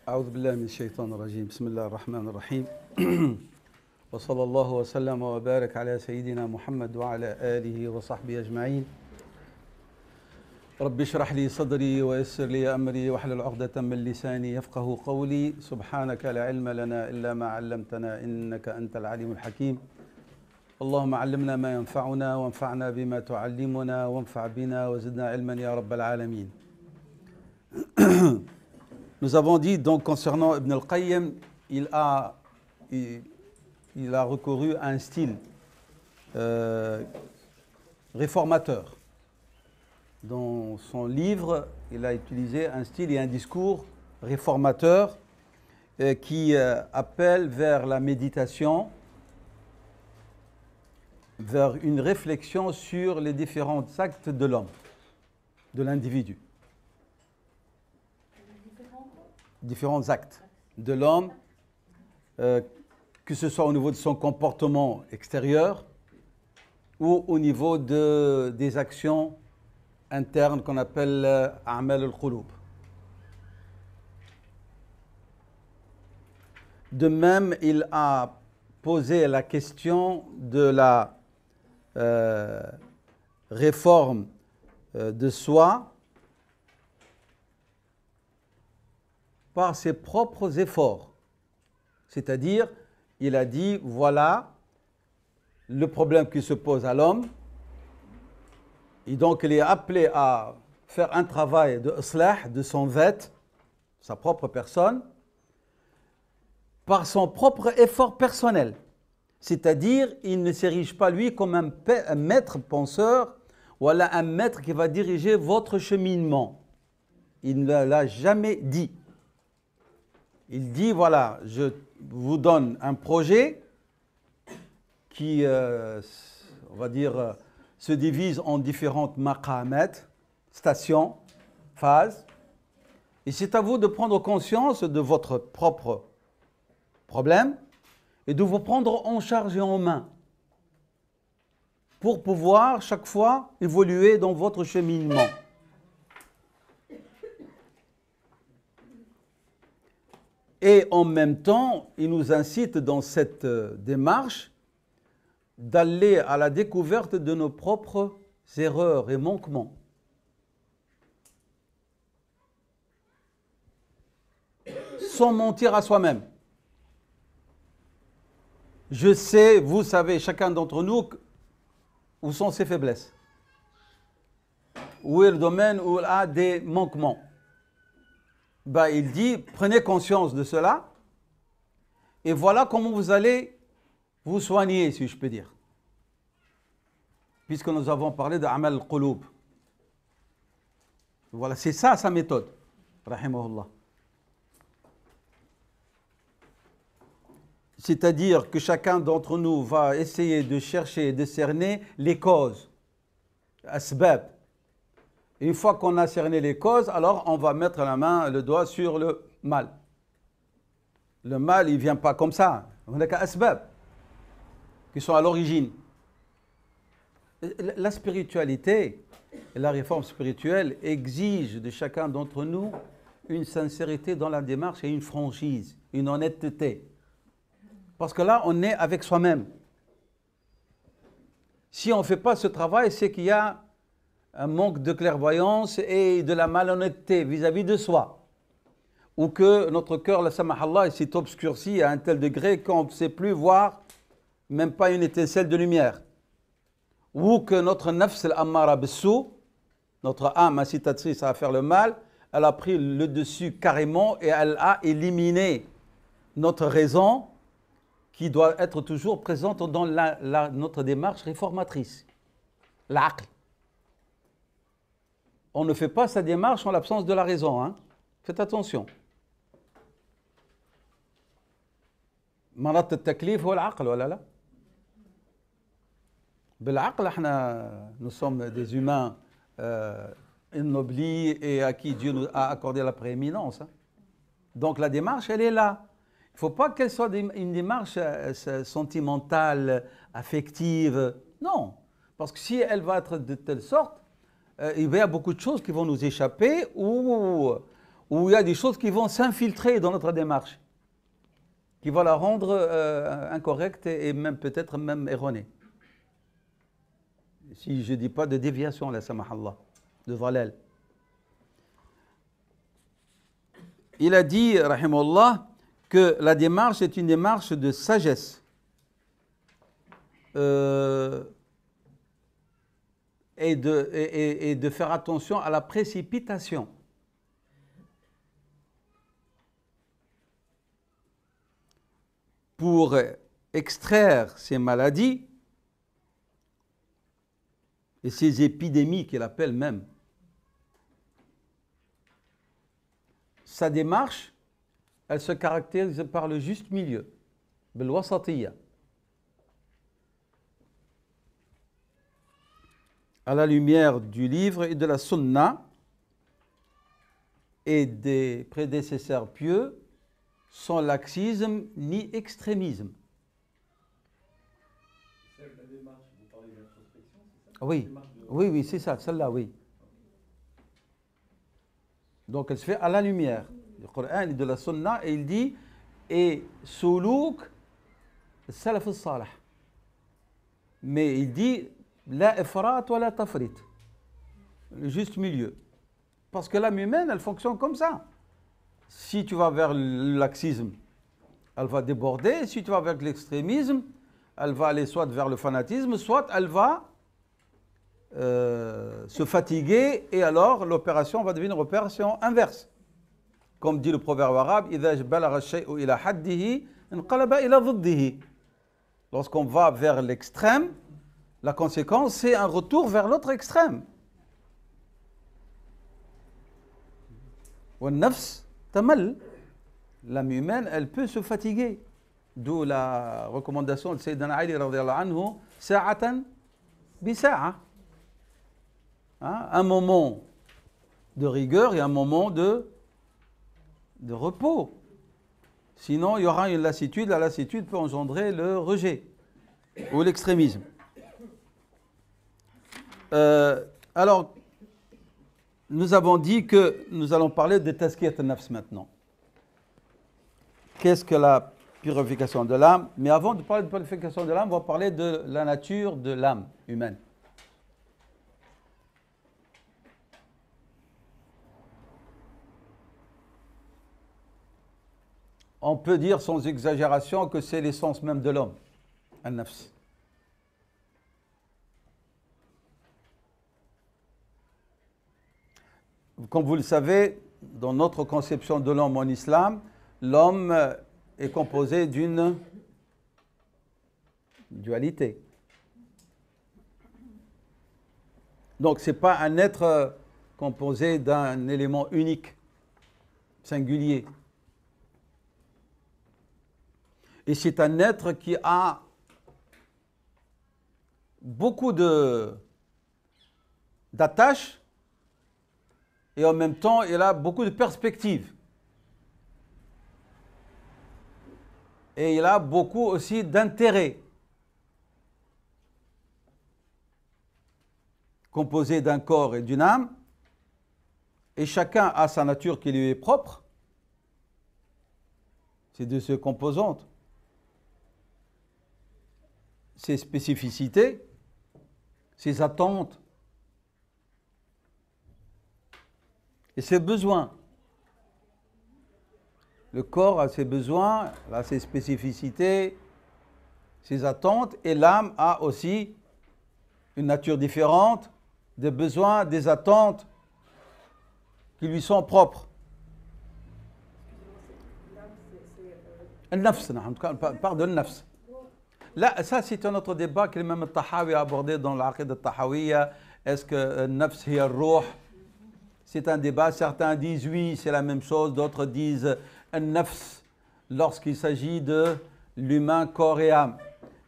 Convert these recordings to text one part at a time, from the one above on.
أعوذ بالله من الشيطان الرجيم بسم الله الرحمن الرحيم وصلى الله وسلم وبارك على سيدنا محمد وعلى آله وصحبه أجمعين رب اشرح لي صدري ويسر لي أمري واحلل عقدة من لساني يفقه قولي سبحانك لا علم لنا إلا ما علمتنا إنك أنت العليم الحكيم اللهم علمنا ما ينفعنا وانفعنا بما تعلمنا وانفع بنا وزدنا علما يا رب العالمين. Nous avons dit donc concernant Ibn al-Qayyim, il a recouru à un style réformateur. Dans son livre, il a utilisé un style et un discours réformateur qui appelle vers la méditation, vers une réflexion sur les différents actes de l'homme, de l'individu. Différents actes de l'homme, que ce soit au niveau de son comportement extérieur ou au niveau des actions internes qu'on appelle a'mal al-qulub. De même, il a posé la question de la réforme de soi par ses propres efforts. C'est-à-dire, il a dit, voilà le problème qui se pose à l'homme, et donc il est appelé à faire un travail de islah, de son vet, sa propre personne, par son propre effort personnel. C'est-à-dire, il ne s'érige pas lui comme un maître penseur, ou un maître qui va diriger votre cheminement. Il ne l'a jamais dit. Il dit, voilà, je vous donne un projet qui, on va dire, se divise en différentes maqamat, stations, phases. Et c'est à vous de prendre conscience de votre propre problème et de vous prendre en charge et en main pour pouvoir chaque fois évoluer dans votre cheminement. Et en même temps, il nous incite dans cette démarche d'aller à la découverte de nos propres erreurs et manquements. Sans mentir à soi-même. Je sais, vous savez, chacun d'entre nous, où sont ses faiblesses. Où est le domaine où il a des manquements. Il dit, prenez conscience de cela et voilà comment vous allez vous soigner, si je peux dire. Puisque nous avons parlé de Amal al-Qulub. Voilà, c'est ça sa méthode. Rahimahullah. C'est-à-dire que chacun d'entre nous va essayer de chercher et de cerner les causes, asbab. Une fois qu'on a cerné les causes, alors on va mettre la main, le doigt sur le mal. Le mal, il ne vient pas comme ça. On n'a qu'à asbab, qui sont à l'origine. La spiritualité, la réforme spirituelle exige de chacun d'entre nous une sincérité dans la démarche et une franchise, une honnêteté. Parce que là, on est avec soi-même. Si on ne fait pas ce travail, c'est qu'il y a un manque de clairvoyance et de la malhonnêteté vis-à-vis de soi. Ou que notre cœur, la samahallah, s'est obscurci à un tel degré qu'on ne sait plus voir même pas une étincelle de lumière. Ou que notre nafs al-ammara bissou, notre âme incitatrice à faire le mal, elle a pris le dessus carrément et elle a éliminé notre raison qui doit être toujours présente dans notre démarche réformatrice. L'aql. On ne fait pas sa démarche en l'absence de la raison. Hein? Faites attention. Marat al-taklif ou l'aql, voilà là. Bil'aql, nous sommes des humains ennoblis et à qui Dieu nous a accordé la prééminence. Hein? Donc la démarche, elle est là. Il ne faut pas qu'elle soit une démarche sentimentale, affective. Non. Parce que si elle va être de telle sorte, il y a beaucoup de choses qui vont nous échapper ou où il y a des choses qui vont s'infiltrer dans notre démarche, qui vont la rendre incorrecte et même peut-être même erronée. Si je ne dis pas de déviation, la samahallah, de dhalal. Il a dit, rahimahullah, que la démarche est une démarche de sagesse et de faire attention à la précipitation. Pour extraire ces maladies et ces épidémies qu'il appelle même. Sa démarche, elle se caractérise par le juste milieu, bil-wasatiyya. À la lumière du livre et de la sunna et des prédécesseurs pieux, sans laxisme ni extrémisme. C'est la démarche, vous parlez d'introspection, c'est ça? Oui, oui, c'est ça, celle-là, oui. Donc elle se fait à la lumière du Coran et de la Sunna, et il dit et soulouk salaf al-salih. Mais il dit la ifrat wa la tafrit, le juste milieu. Parce que l'âme humaine, elle fonctionne comme ça. Si tu vas vers le laxisme, elle va déborder. Si tu vas vers l'extrémisme, elle va aller soit vers le fanatisme, soit elle va se fatiguer, et alors l'opération va devenir une opération inverse. Comme dit le proverbe arabe, lorsqu'on va vers l'extrême, la conséquence c'est un retour vers l'autre extrême. L'âme humaine, elle peut se fatiguer. D'où la recommandation de Sayyidina Ali radhiyallahu anhu, sa'atan bi sa'a. Un moment de rigueur et un moment de repos. Sinon, il y aura une lassitude. La lassitude peut engendrer le rejet ou l'extrémisme. Alors, nous avons dit que nous allons parler de tazkiyat al-nafs maintenant. Qu'est-ce que la purification de l'âme? Mais avant de parler de purification de l'âme, on va parler de la nature de l'âme humaine. On peut dire sans exagération que c'est l'essence même de l'homme, al-nafs. Comme vous le savez, dans notre conception de l'homme en islam, l'homme est composé d'une dualité. Donc ce n'est pas un être composé d'un élément unique, singulier. Et c'est un être qui a beaucoup d'attaches et en même temps, il a beaucoup de perspectives. Et il a beaucoup aussi d'intérêts. Composé d'un corps et d'une âme, et chacun a sa nature qui lui est propre. C'est de ses composantes, ses spécificités, ses attentes et ses besoins. Le corps a ses besoins, a ses spécificités, ses attentes, et l'âme a aussi une nature différente, des besoins, des attentes qui lui sont propres. Al-nafs, on parle de al-nafs. Là, ça c'est un autre débat que l'imam al-Tahawi a abordé dans l'Aqida al-Tahawiyya. Est-ce que al-nafs hiya al-ruh? C'est un débat, certains disent oui, c'est la même chose, d'autres disent al-nafs lorsqu'il s'agit de l'humain, corps et âme.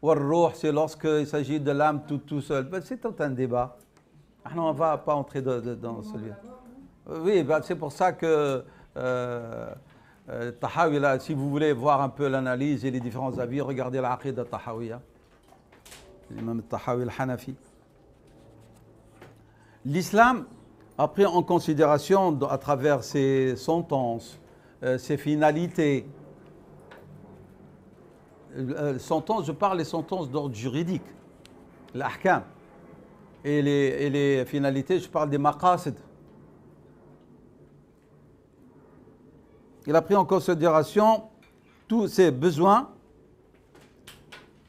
Ou al-ruh, c'est lorsqu'il s'agit de l'âme tout seul. C'est tout un débat. On ne va pas entrer dans celui-là. Oui, c'est pour ça que Tahawi, là, si vous voulez voir un peu l'analyse et les différents avis, regardez l'Aqida al-Tahawiyya, l'imam al-Tahawi al-Hanafi. L'islam a pris en considération à travers ses sentences, ses finalités. Sentences, je parle des sentences d'ordre juridique, l'ahkam. Et les finalités, je parle des maqasid. Il a pris en considération tous ses besoins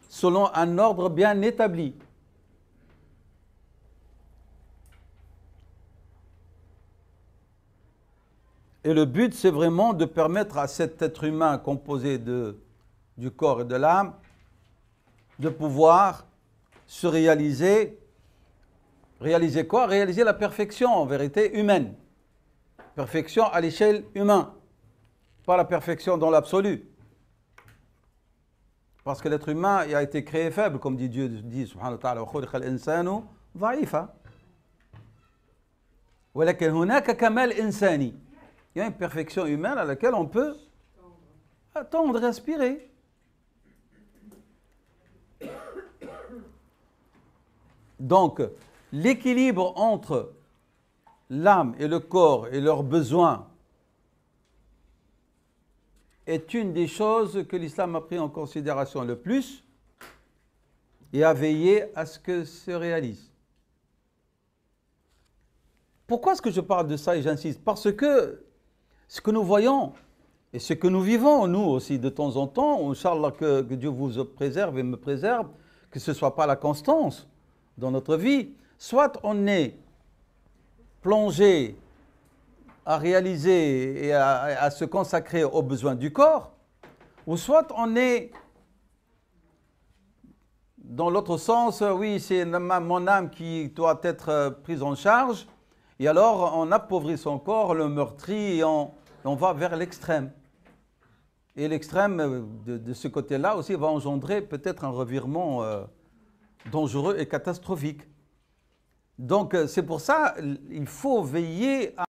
selon un ordre bien établi. Et le but, c'est vraiment de permettre à cet être humain composé du corps et de l'âme de pouvoir se réaliser. Réaliser quoi? Réaliser la perfection, en vérité, humaine. Perfection à l'échelle humaine, pas la perfection dans l'absolu. Parce que l'être humain a été créé faible, comme dit Dieu, dit subhanahu wa ta'ala, وَخُلِقَ الْإِنسَانُ ضَعِيفًا وَلَكِنْ هُنَاكَ كَمَالٌ إِنسَانِي. Il y a une perfection humaine à laquelle on peut attendre, respirer. Donc, l'équilibre entre l'âme et le corps et leurs besoins est une des choses que l'islam a pris en considération le plus et a veillé à ce que se réalise. Pourquoi est-ce que je parle de ça et j'insiste? Parce que ce que nous voyons et ce que nous vivons, nous aussi, de temps en temps, Inch'Allah, que Dieu vous préserve et me préserve, que ce ne soit pas la constance dans notre vie, soit on est plongé à réaliser et à se consacrer aux besoins du corps, ou soit on est dans l'autre sens, oui, c'est mon âme qui doit être prise en charge, et alors on appauvrit son corps, le meurtrit, et on va vers l'extrême. Et l'extrême de ce côté-là aussi va engendrer peut-être un revirement dangereux et catastrophique. Donc c'est pour ça qu'il faut veiller à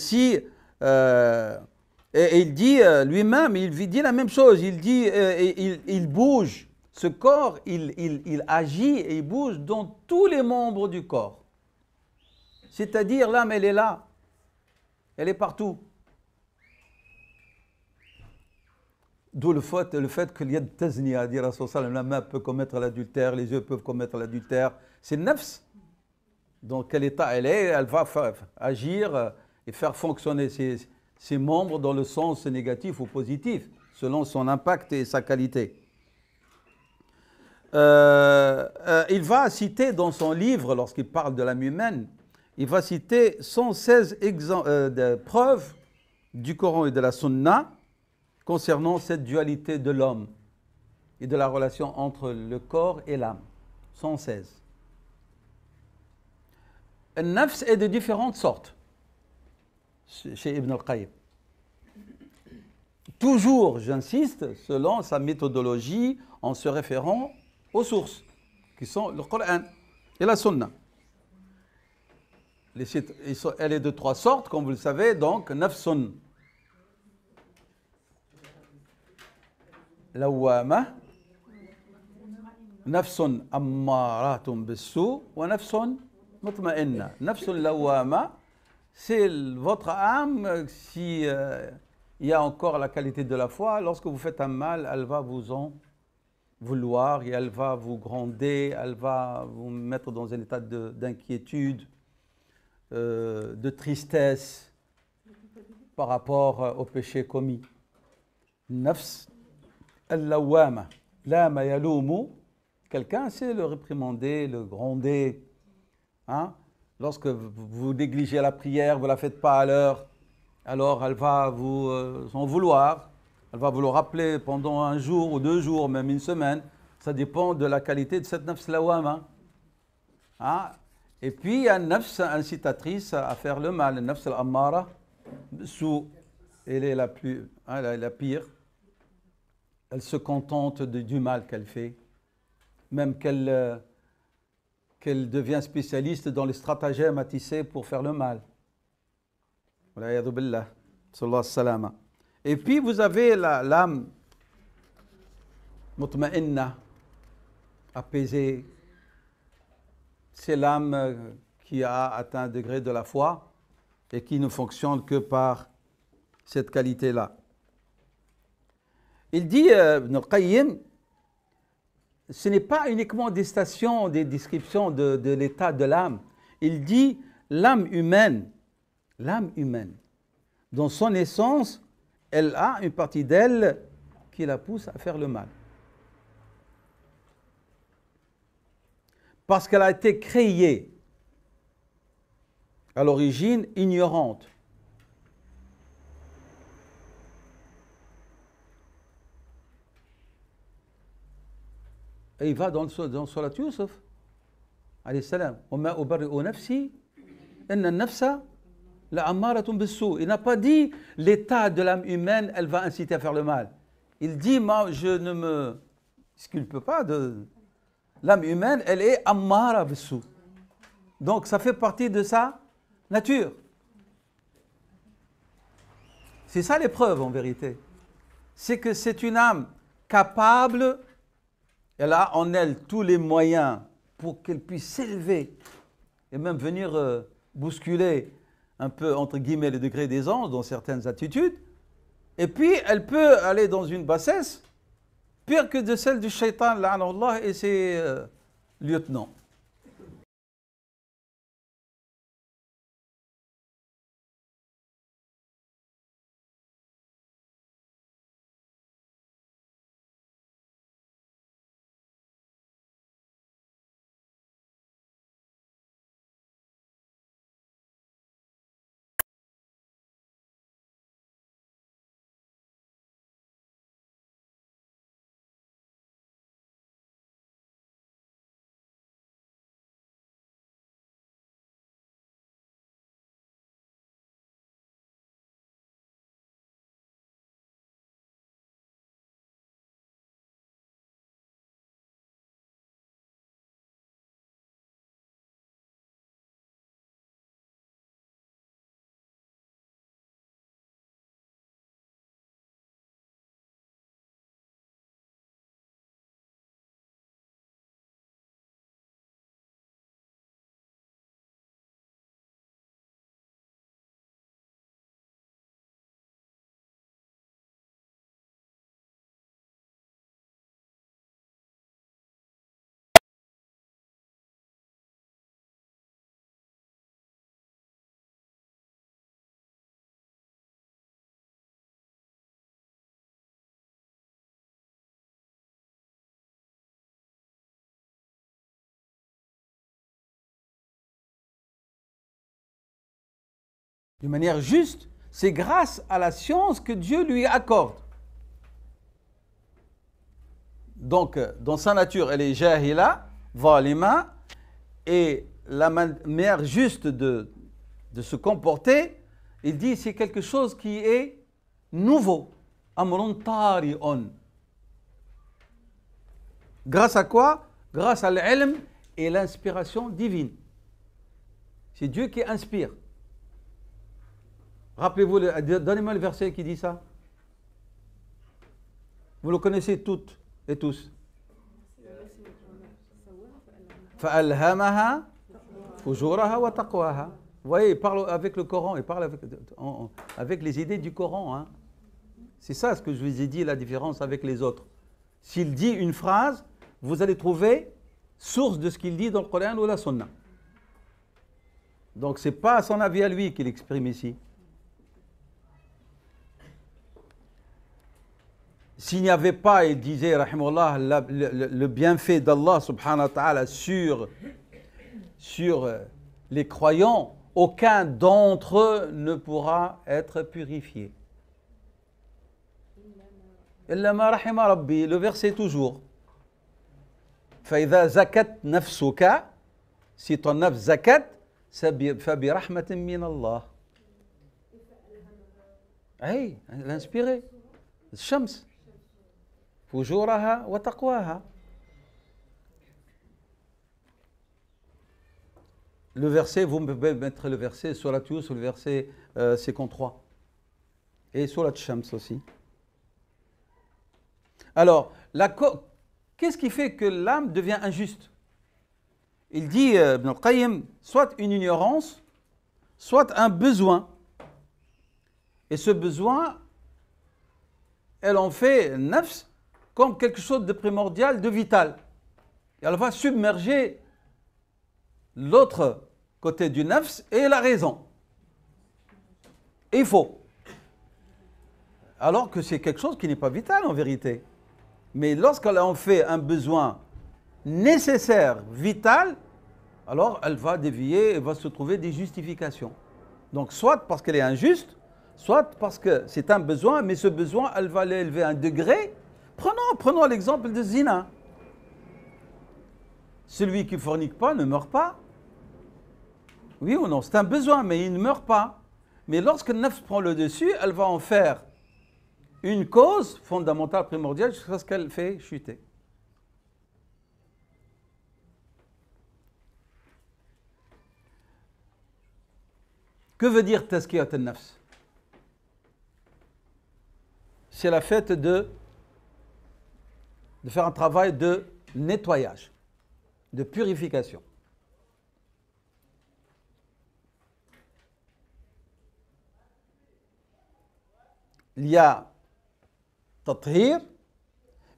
aussi, et il dit lui-même, il dit la même chose, il dit, il bouge, ce corps, il agit et il bouge dans tous les membres du corps. C'est-à-dire l'âme, elle est là, elle est partout. D'où le fait qu'il y a de tazniya, dit Rasul sallam, la main peut commettre l'adultère, les yeux peuvent commettre l'adultère. C'est le nafs. Dans quel état elle est, elle va agir et faire fonctionner ses membres dans le sens négatif ou positif, selon son impact et sa qualité. Il va citer dans son livre, lorsqu'il parle de l'âme humaine, il va citer 116 preuves du Coran et de la Sunna concernant cette dualité de l'homme et de la relation entre le corps et l'âme. 116. Le nafs est de différentes sortes chez Ibn al-Qayyim. Toujours, j'insiste, selon sa méthodologie en se référant aux sources, qui sont le Coran et la Sunna. Elle est de 3 sortes, comme vous le savez, donc nafsun lawwama, nafsun ammaratun bis-su wa nafsun mutma'inna. Nafsun lawwama, c'est votre âme, si il y a encore la qualité de la foi, lorsque vous faites un mal, elle va vous en vouloir et elle va vous gronder, elle va vous mettre dans un état d'inquiétude, de tristesse par rapport au péché commis. Nafs al-lawwama, lama yaloumu, quelqu'un c'est le réprimander, le gronder. Hein? Lorsque vous négligez la prière, vous ne la faites pas à l'heure, alors elle va vous en vouloir. Elle va vous le rappeler pendant 1 jour ou 2 jours, même 1 semaine. Ça dépend de la qualité de cette nafs lawama. Hein? Et puis il y a une nafs incitatrice à faire le mal, une nafs al-ammara, elle est la pire. Elle se contente du mal qu'elle fait, même qu'elle devient spécialiste dans les stratagèmes à tisser pour faire le mal. Et puis vous avez l'âme mutma'inna, apaisée. C'est l'âme qui a atteint un degré de la foi et qui ne fonctionne que par cette qualité-là. Il dit, Ibn al-Qayyim, ce n'est pas uniquement des descriptions de l'état de l'âme. Il dit l'âme humaine, dans son essence, elle a une partie d'elle qui la pousse à faire le mal. Parce qu'elle a été créée à l'origine ignorante. Et il va dans Surat Yusuf, alayhi salam, وَمَا أُبَرِّئُ نَفْسِي إِنَّ النَّفْسَ لَعَمَّارَةٌ بِالسُّوءِ. Il n'a pas dit l'état de l'âme humaine, elle va inciter à faire le mal. Il dit, moi, je ne me disculpe pas de... L'âme humaine, elle est ammara bis-su. Donc, ça fait partie de sa nature. C'est ça l'épreuve, en vérité. C'est que c'est une âme capable, elle a en elle tous les moyens pour qu'elle puisse s'élever et même venir bousculer un peu, entre guillemets, le degré des anges dans certaines attitudes. Et puis, elle peut aller dans une bassesse pire que de celle du shaitan, la'anallah, et ses lieutenants. de manière juste, c'est grâce à la science que Dieu lui accorde. Donc, dans sa nature, elle est jahila, zalima, et la manière juste de se comporter, il dit c'est quelque chose qui est nouveau. Amrun tari'un. Grâce à quoi? Grâce à l'ilm et l'inspiration divine. C'est Dieu qui inspire. Rappelez-vous, donnez-moi le verset qui dit ça. Vous le connaissez toutes et tous. فَأَلْهَمَهَا فُجُورَهَا وَتَقْوَاهَا. Vous voyez, il parle avec le Coran, il parle avec les idées du Coran. Hein. C'est ça ce que je vous ai dit, la différence avec les autres. S'il dit une phrase, vous allez trouver source de ce qu'il dit dans le Coran ou la Sunna. Donc ce n'est pas son avis à lui qu'il exprime ici. S'il n'y avait pas, il disait, rahimahullah, le bienfait d'Allah subhanahu wa ta'ala sur les croyants, aucun d'entre eux ne pourra être purifié. Illa ma rahima rabbi, le verset toujours. فإذا زكت نفسك, si ton nafs zakat, فبرحمة من الله. Hey, l'inspiré. الشمس. فجورها وتقواها. Le verset, vous pouvez mettre le verset sur la Yus, sur le verset 53. Et sur la Shams aussi. Alors, qu'est-ce qui fait que l'âme devient injuste? Il dit, Ibn al-Qayyim, soit une ignorance, soit un besoin. Et ce besoin, elle en fait nafs comme quelque chose de primordial, de vital. Et elle va submerger l'autre côté du nafs et la raison. Et il faut. Alors que c'est quelque chose qui n'est pas vital en vérité. Mais lorsqu'elle en fait un besoin nécessaire, vital, alors elle va dévier et va se trouver des justifications. Donc soit parce qu'elle est injuste, soit parce que c'est un besoin, mais ce besoin, elle va l'élever à un degré. Prenons l'exemple de zina. Celui qui ne fornique pas ne meurt pas. Oui ou non? C'est un besoin, mais il ne meurt pas. Mais lorsque le nafs prend le dessus, elle va en faire une cause fondamentale, primordiale, jusqu'à ce qu'elle fait chuter. Que veut dire tazkiyat al-nafs? C'est la fête de faire un travail de nettoyage, de purification. Il y a tathir,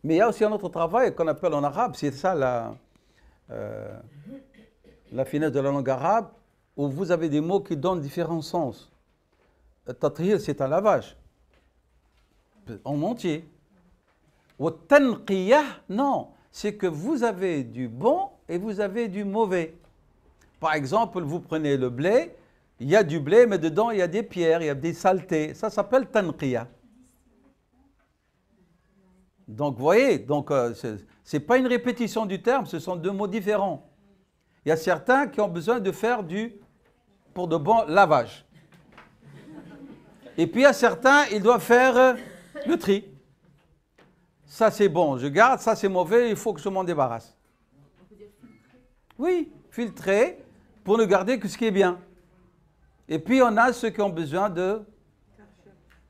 mais il y a aussi un autre travail qu'on appelle en arabe, c'est ça la finesse de la langue arabe, où vous avez des mots qui donnent différents sens. Tathir, c'est un lavage, en entier. Ou tanqiyah, non, c'est que vous avez du bon et vous avez du mauvais. Par exemple, vous prenez le blé, il y a du blé, mais dedans il y a des pierres, il y a des saletés. Ça s'appelle tanqiyah. Donc, vous voyez, ce n'est pas une répétition du terme, ce sont deux mots différents. Il y a certains qui ont besoin de faire pour de bons lavages. Et puis, il y a certains, ils doivent faire le tri. Ça, c'est bon, je garde, ça, c'est mauvais, il faut que je m'en débarrasse. Oui, filtrer pour ne garder que ce qui est bien. Et puis, on a ceux qui ont besoin de...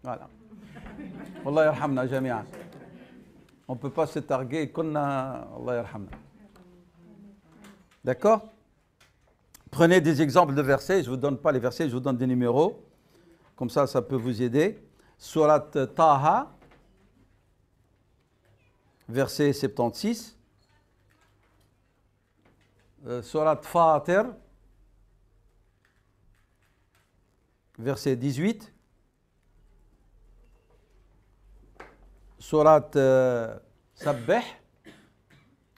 Voilà. Wallah yarhamna jami'an. On ne peut pas se targuer qu'on a... Allah yarhamna. D'accord? Prenez des exemples de versets. Je ne vous donne pas les versets, je vous donne des numéros. Comme ça, ça peut vous aider. Surat Taha, verset 76. Surat Fatir, verset 18. Surat Sabbih,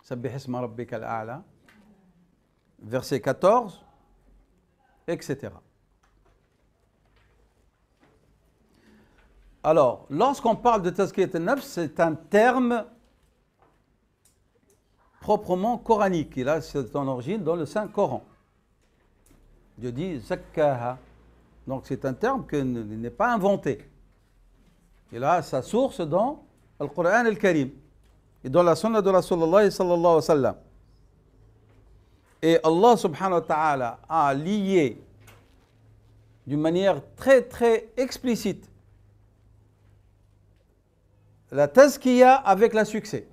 Sabbih isma rabbika al-a'la, verset 14, etc. Alors, lorsqu'on parle de tazkiyat al-nafs, c'est un terme proprement coranique. Et là, c'est en origine dans le Saint-Coran. Dieu dit zakkaha. Donc, c'est un terme qui n'est pas inventé. Il a sa source dans le Coran al-Karim et dans la sunna de Rasulullah sallallahu alayhi wa sallam. Et Allah subhanahu wa ta'ala a lié d'une manière très très explicite la tazkiya avec le succès.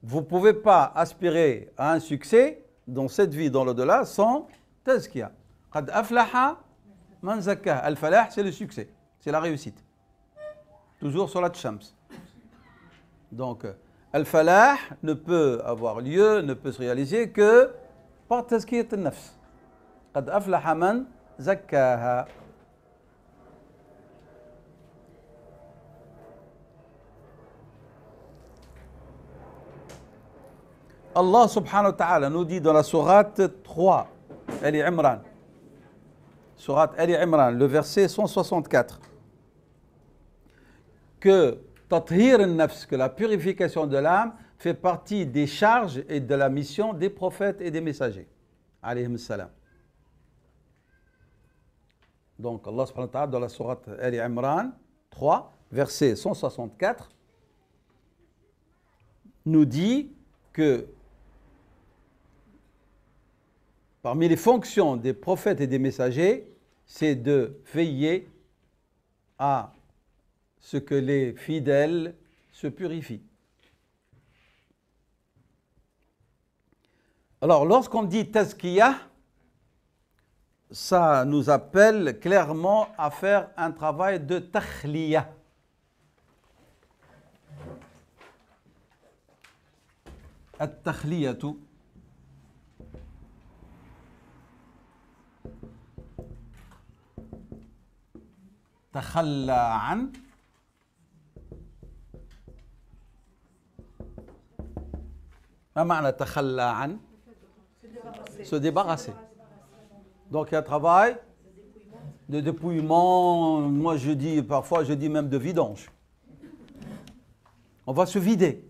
Vous ne pouvez pas aspirer à un succès dans cette vie, dans l'au-delà, sans tazkiya. Qad aflaha man zakkaha. Al-falah, c'est le succès, c'est la réussite. Toujours sur la Shams. Donc, al-falah ne peut avoir lieu, ne peut se réaliser que par tazkiyat al-nafs. Qad aflaha man zakkaha. Allah subhanahu wa ta'ala nous dit dans la sourate 3, Ali Imran, sourate Ali Imran, le verset 164, que tathir al-nafs, que la purification de l'âme fait partie des charges et de la mission des prophètes et des messagers, alayhim salam. Donc Allah subhanahu wa ta'ala dans la sourate Ali Imran 3, verset 164, nous dit que parmi les fonctions des prophètes et des messagers, c'est de veiller à ce que les fidèles se purifient. Alors, lorsqu'on dit tazkiyah, ça nous appelle clairement à faire un travail de takhliyah. At-takhliyatu. تخلى عن ما معنى تخلى عن se débarrasser. Donc il y a un travail de dépouillement, moi je dis parfois, je dis même de vidange. On va se vider.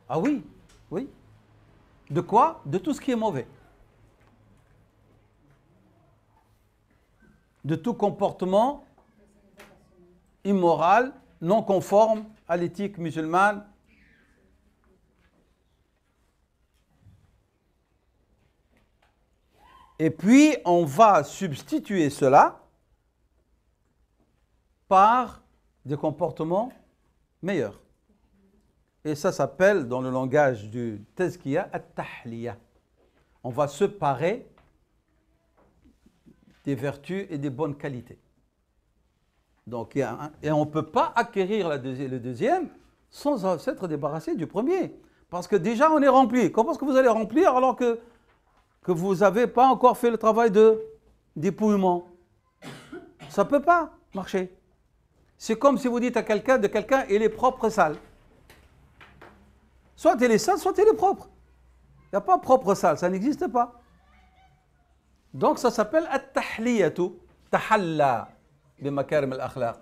Ah oui, oui. De quoi? De tout ce qui est mauvais. De tout comportement immoral, non conforme à l'éthique musulmane. Et puis, on va substituer cela par des comportements meilleurs. Et ça s'appelle, dans le langage du tazkiya, at-tahliya. On va se parer des vertus et des bonnes qualités. Donc, et on ne peut pas acquérir le deuxième sans s'être débarrassé du premier. Parce que déjà, on est rempli. Comment est-ce que vous allez remplir alors que vous n'avez pas encore fait le travail de dépouillement? Ça ne peut pas marcher. C'est comme si vous dites à quelqu'un, il est propre, sale. Soit il est sale, soit il est propre. Il n'y a pas propre, sale, ça n'existe pas. Donc ça s'appelle at-tahliyatu, tahalla bi makarim al-akhlaq.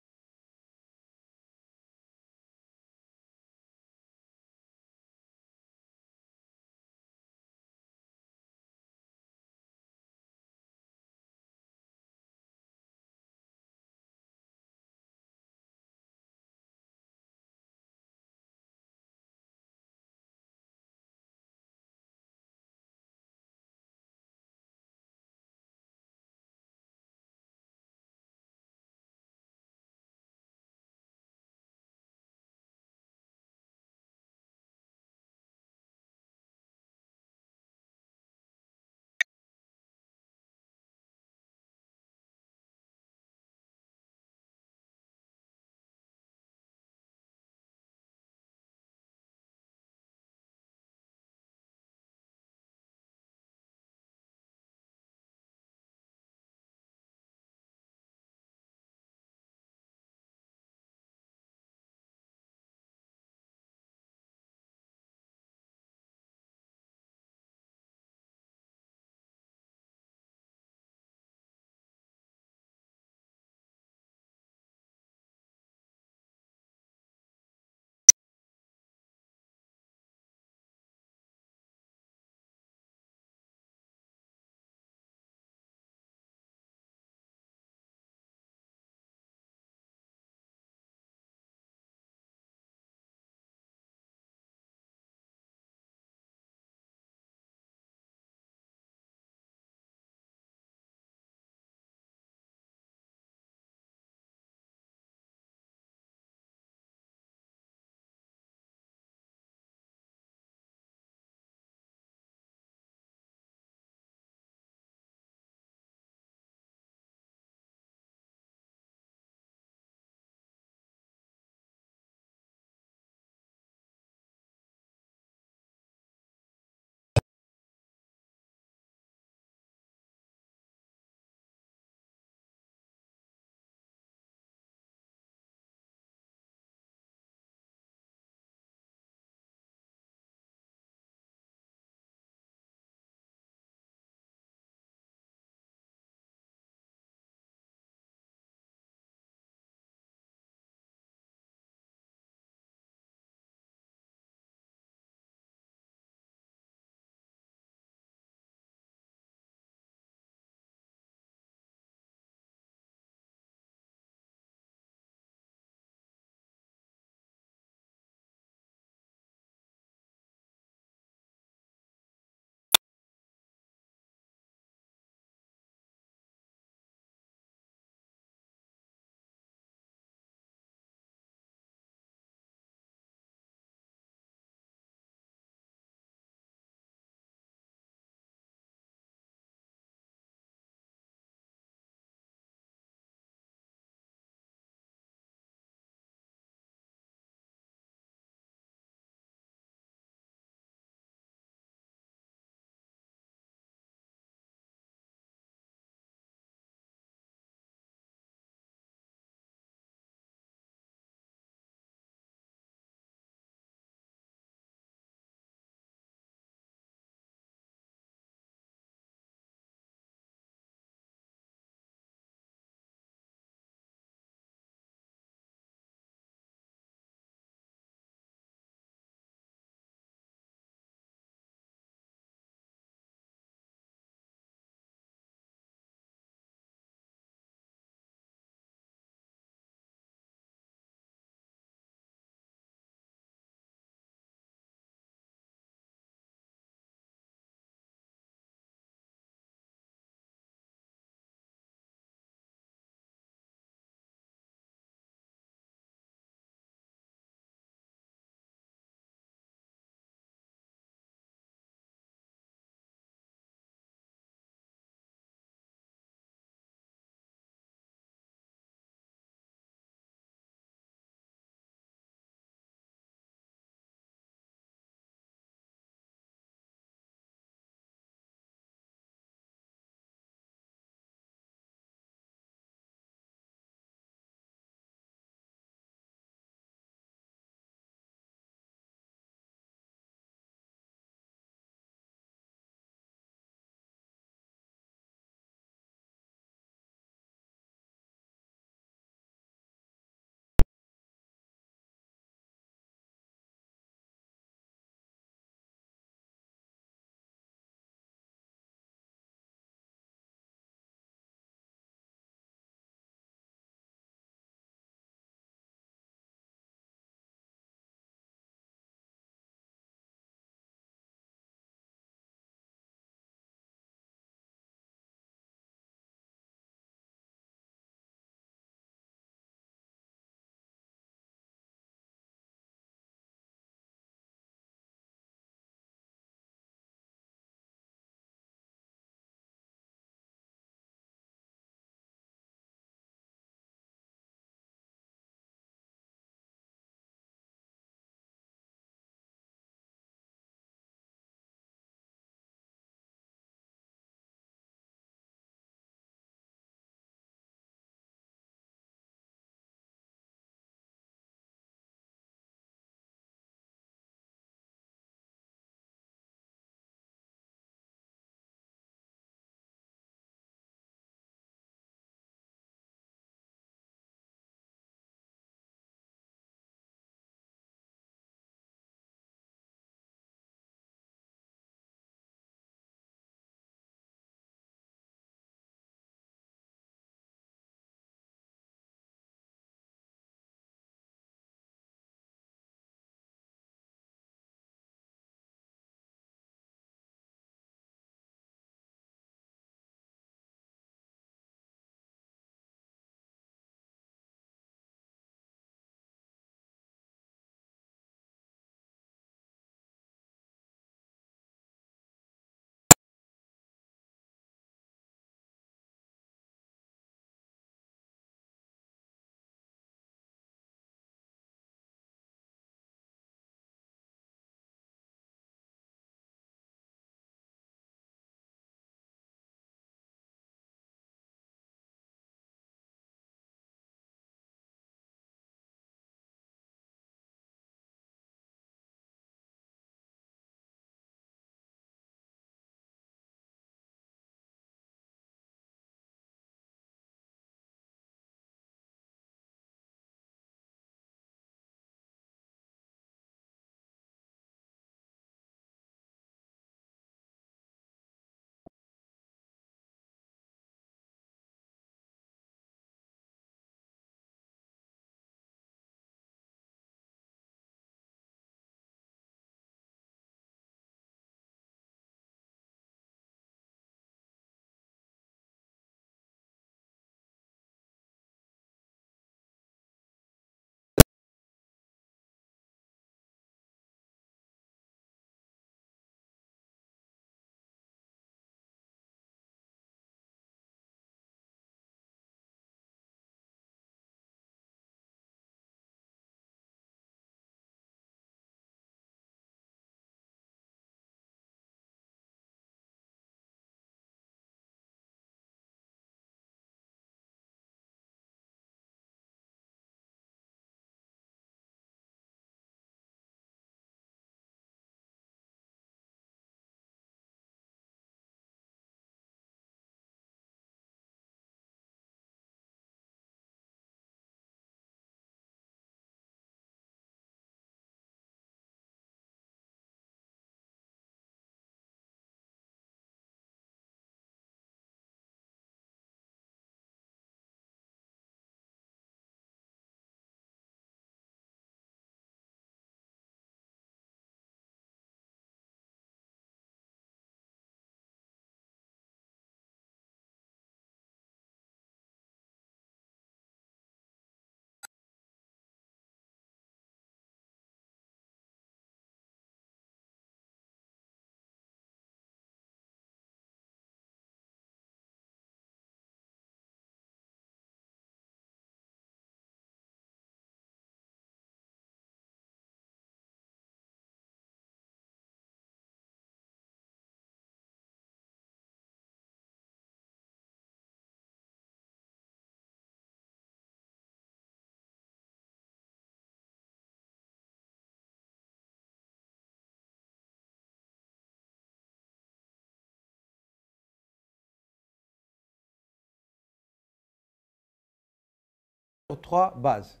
sur 3 bases,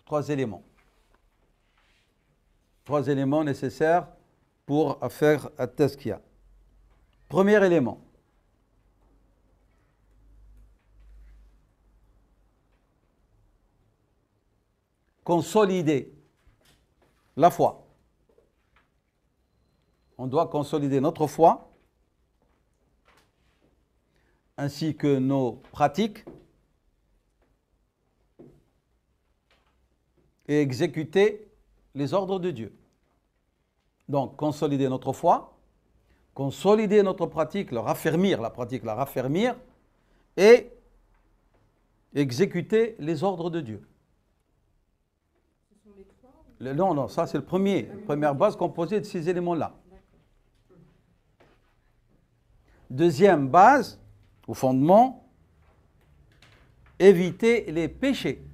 3 éléments. 3 éléments nécessaires pour faire at-tazkiya. Premier élément. Consolider la foi. On doit consolider notre foi ainsi que nos pratiques et exécuter les ordres de Dieu. Donc, consolider notre foi, consolider notre pratique, la raffermir et exécuter les ordres de Dieu. Non, ça c'est la première base composée de ces éléments-là. Deuxième base, au fondement, éviter les péchés.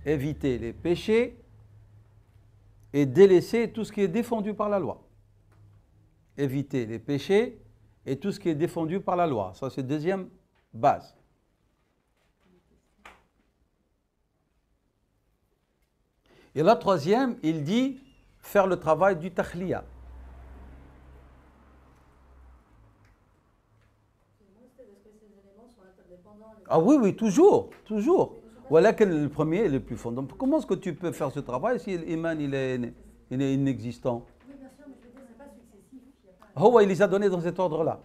Éviter les péchés et délaisser tout ce qui est défendu par la loi. Éviter les péchés et tout ce qui est défendu par la loi. Ça c'est la deuxième base. Et la troisième, il dit faire le travail du takhliya. Ah oui, toujours. Voilà que le premier est le plus fondamental. Comment est-ce que tu peux faire ce travail si l'iman il est inexistant? Oui, bien sûr, mais je veux dire, c'est pas successif. Oh, il les a donnés dans cet ordre-là.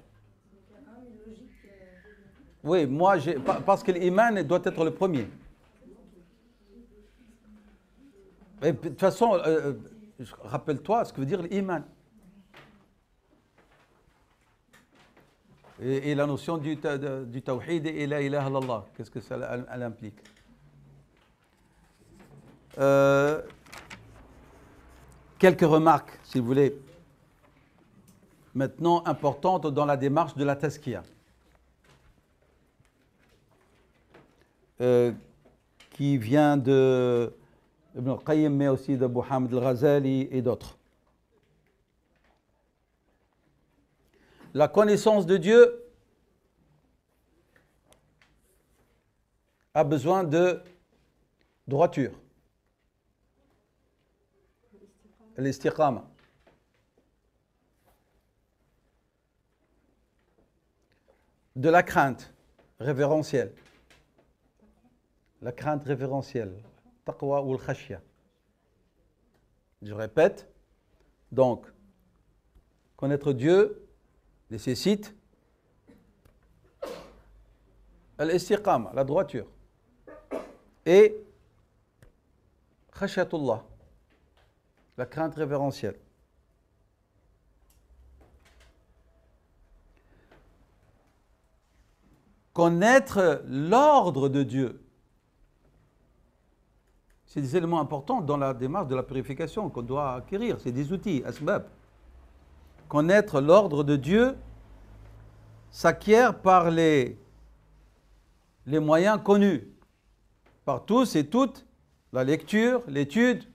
Il y a quand même une logique. Oui, parce que l'iman doit être le premier. Et de toute façon, rappelle-toi ce que veut dire l'iman. Et la notion du tawhid et la ilaha illallah, qu'est-ce que ça elle implique? Quelques remarques, si vous voulez, maintenant importantes dans la démarche de la tazkiya, qui vient de Ibn al-Qayyim, mais aussi de Abu Hamid al-Ghazali et d'autres. La connaissance de Dieu a besoin de droiture. L'istiqama. De la crainte révérentielle. La crainte révérentielle. Taqwa ou al-khashya. Je répète. Donc, connaître Dieu nécessite l'istiqama, la droiture. Et khashyatullah, la crainte révérentielle. Connaître l'ordre de Dieu. C'est des éléments importants dans la démarche de la purification qu'on doit acquérir. C'est des outils, asbab. Connaître l'ordre de Dieu s'acquiert par les moyens connus, par tous et toutes, la lecture, l'étude,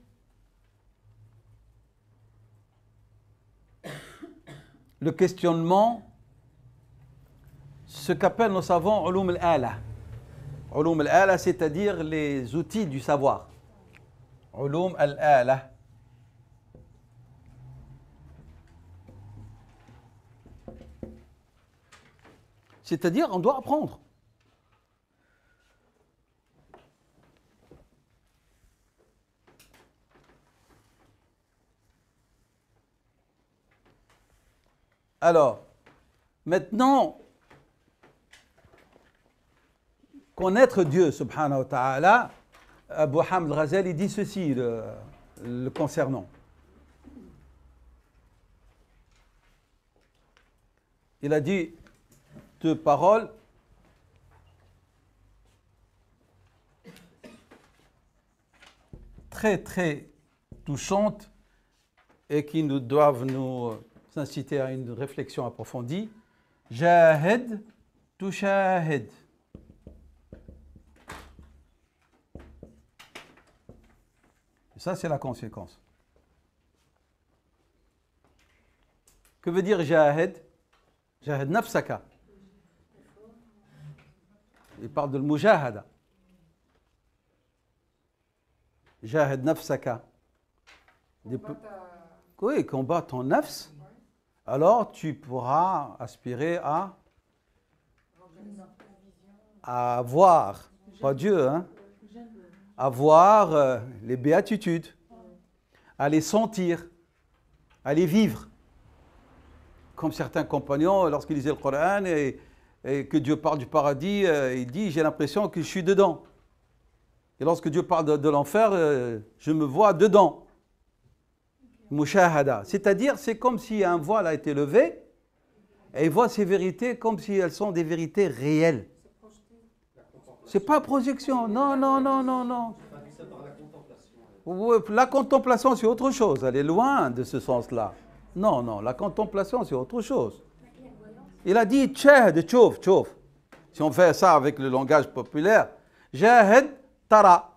le questionnement, ce qu'appellent nos savants ulum al-ala. Ulum al-ala, c'est-à-dire les outils du savoir. Ulum al-ala. C'est-à-dire, on doit apprendre. Alors, maintenant, connaître Dieu, subhanahu wa ta'ala, Abu Hamid al-Ghazali dit ceci le concernant. Il a dit deux paroles très très touchantes et qui nous doivent nous inciter à une réflexion approfondie. Jahid tushahid. Ça, c'est la conséquence. Que veut dire jahid? Jahid nafsaka. Il parle de l'mujahada. Jahad nafsaka. Oui, combat ton nafs. Alors tu pourras aspirer à voir, pas Dieu, hein, à voir les béatitudes, à les sentir, à les vivre. Comme certains compagnons, lorsqu'ils lisaient le Coran et que Dieu parle du paradis, il dit, j'ai l'impression que je suis dedans. Et lorsque Dieu parle de l'enfer, je me vois dedans. Mushahada. C'est-à-dire, c'est comme si un voile a été levé et il voit ces vérités comme si elles sont des vérités réelles. C'est pas projection. Non, non, non, non, non. La contemplation, c'est autre chose. Elle est loin de ce sens-là. Non, non, la contemplation, c'est autre chose. Il a dit tchahd, tchouf, tchouf. Si on fait ça avec le langage populaire, jahad, tara.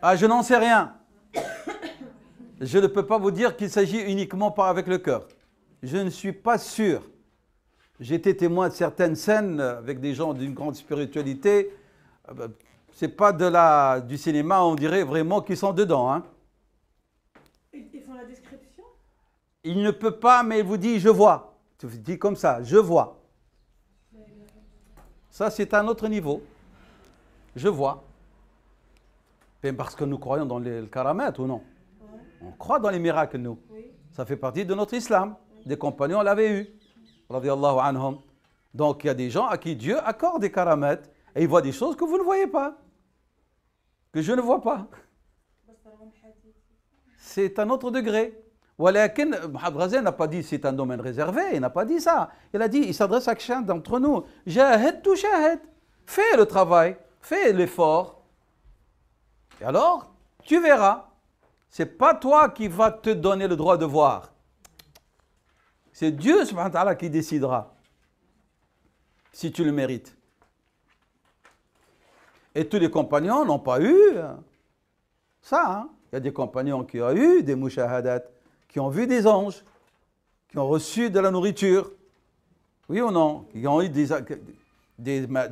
Ah, je n'en sais rien. Je ne peux pas vous dire qu'il s'agit uniquement avec le cœur. Je ne suis pas sûr. J'ai été témoin de certaines scènes avec des gens d'une grande spiritualité. C'est pas du cinéma, on dirait vraiment qu'ils sont dedans. Hein. Ils font la description? Il ne peut pas, mais il vous dit « je vois ». Il vous dit comme ça « je vois ». Ça, c'est un autre niveau. Je vois. Mais parce que nous croyons dans le karamat ou non? On croit dans les miracles, nous. Oui. Ça fait partie de notre islam. Des compagnons l'avaient eu. Radiyallahu anhum. Donc, il y a des gens à qui Dieu accorde des karamats et ils voient des choses que vous ne voyez pas. Que je ne vois pas. C'est un autre degré. Walakin, Mohamed Ghazali n'a pas dit c'est un domaine réservé, il n'a pas dit ça. Il a dit, il s'adresse à chacun d'entre nous. Jahid tu shahid. Fais le travail, fais l'effort. Et alors, tu verras. Ce n'est pas toi qui va te donner le droit de voir. C'est Dieu subhanahu wa ta'ala qui décidera si tu le mérites. Et tous les compagnons n'ont pas eu ça. Hein. Il y a des compagnons qui ont eu des mushahadat, qui ont vu des anges, qui ont reçu de la nourriture. Oui ou non? Qui ont eu des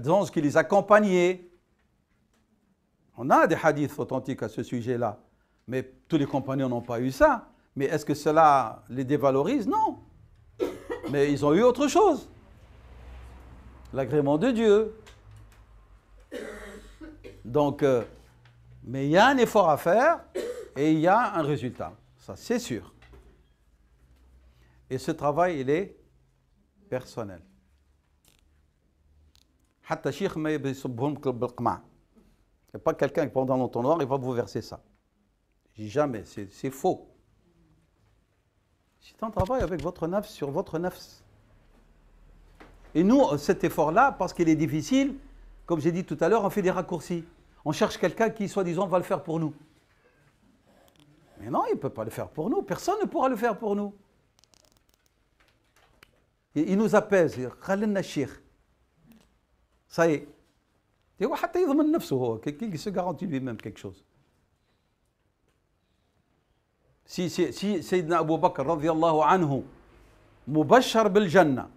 anges qui les accompagnaient. On a des hadiths authentiques à ce sujet-là. Mais tous les compagnons n'ont pas eu ça. Mais est-ce que cela les dévalorise? Non. Mais ils ont eu autre chose. L'agrément de Dieu. Donc, mais il y a un effort à faire et il y a un résultat. Ça, c'est sûr. Et ce travail, il est personnel. Hatta Sheikh ma yabsubhum bil-qma'. Il n'y a pas quelqu'un qui pendant l'entonnoir, il va vous verser ça. Jamais, c'est faux. C'est un travail avec votre nafs, sur votre nafs. Et nous, cet effort-là, parce qu'il est difficile, comme j'ai dit tout à l'heure, on fait des raccourcis. On cherche quelqu'un qui, soi-disant, va le faire pour nous. Mais non, il ne peut pas le faire pour nous. Personne ne pourra le faire pour nous. Et il nous apaise. Ça y est. Il se garantit lui-même quelque chose. Si Sayyidina Abu Bakr radiyallahu anhu mubashshar bil jannah,